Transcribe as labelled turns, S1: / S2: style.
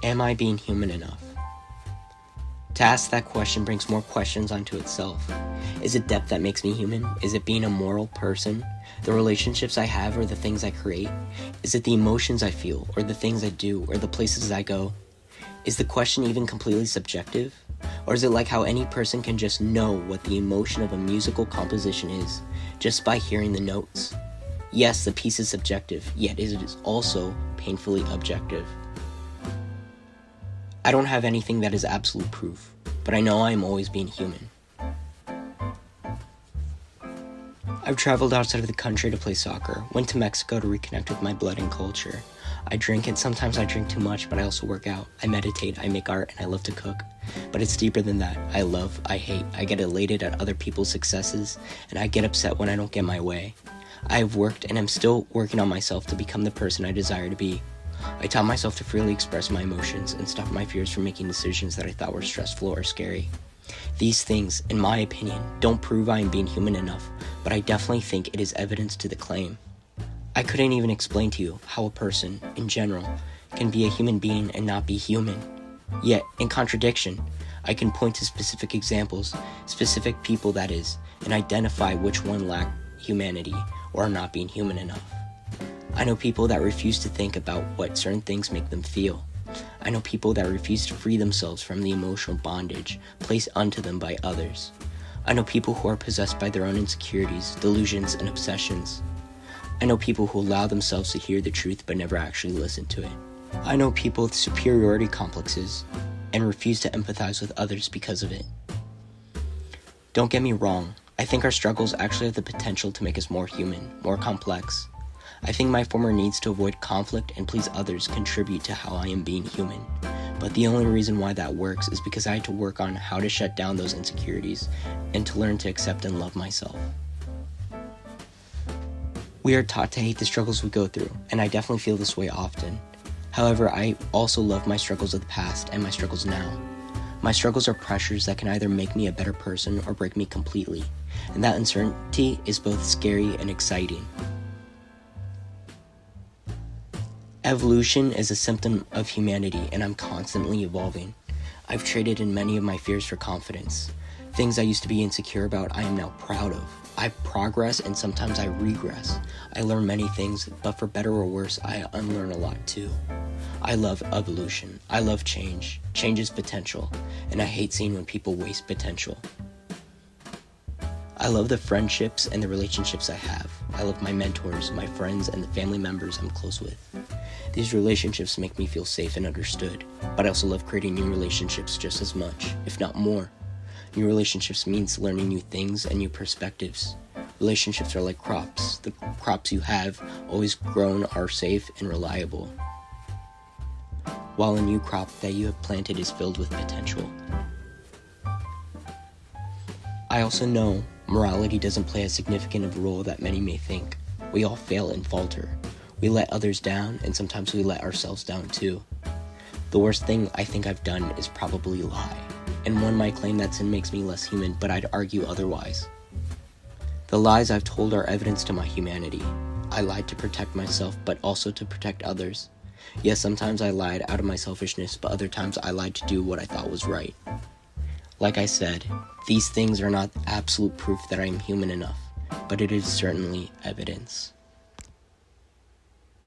S1: Am I being human enough? To ask that question brings more questions onto itself. Is it depth that makes me human? Is it being a moral person? The relationships I have or the things I create? Is it the emotions I feel or the things I do or the places I go? Is the question even completely subjective? Or is it like how any person can just know what the emotion of a musical composition is just by hearing the notes? Yes, the piece is subjective, yet it is also painfully objective. I don't have anything that is absolute proof, but I know I am always being human. I've traveled outside of the country to play soccer, went to Mexico to reconnect with my blood and culture. I drink, and sometimes I drink too much, but I also work out. I meditate, I make art, and I love to cook. But it's deeper than that. I love, I hate, I get elated at other people's successes, and I get upset when I don't get my way. I have worked, and am still working on myself to become the person I desire to be. I taught myself to freely express my emotions and stop my fears from making decisions that I thought were stressful or scary. These things, in my opinion, don't prove I am being human enough, but I definitely think it is evidence to the claim. I couldn't even explain to you how a person, in general, can be a human being and not be human. Yet, in contradiction, I can point to specific examples, specific people that is, and identify which one lack humanity or are not being human enough. I know people that refuse to think about what certain things make them feel. I know people that refuse to free themselves from the emotional bondage placed onto them by others. I know people who are possessed by their own insecurities, delusions, and obsessions. I know people who allow themselves to hear the truth but never actually listen to it. I know people with superiority complexes and refuse to empathize with others because of it. Don't get me wrong, I think our struggles actually have the potential to make us more human, more complex. I think my former needs to avoid conflict and please others contribute to how I am being human. But the only reason why that works is because I had to work on how to shut down those insecurities and to learn to accept and love myself. We are taught to hate the struggles we go through, and I definitely feel this way often. However, I also love my struggles of the past and my struggles now. My struggles are pressures that can either make me a better person or break me completely, and that uncertainty is both scary and exciting. Evolution is a symptom of humanity, and I'm constantly evolving. I've traded in many of my fears for confidence. Things I used to be insecure about, I am now proud of. I progress, and sometimes I regress. I learn many things, but for better or worse, I unlearn a lot too. I love evolution. I love change. Change is potential, and I hate seeing when people waste potential. I love the friendships and the relationships I have. I love my mentors, my friends, and the family members I'm close with. These relationships make me feel safe and understood, but I also love creating new relationships just as much, if not more. New relationships means learning new things and new perspectives. Relationships are like crops. The crops you have always grown are safe and reliable, while a new crop that you have planted is filled with potential. I also know morality doesn't play as significant of a role that many may think. We all fail and falter. We let others down, and sometimes we let ourselves down too. The worst thing I think I've done is probably lie, and one might claim that sin makes me less human, but I'd argue otherwise. The lies I've told are evidence to my humanity. I lied to protect myself, but also to protect others. Yes, sometimes I lied out of my selfishness, but other times I lied to do what I thought was right. Like I said, these things are not absolute proof that I am human enough, but it is certainly evidence.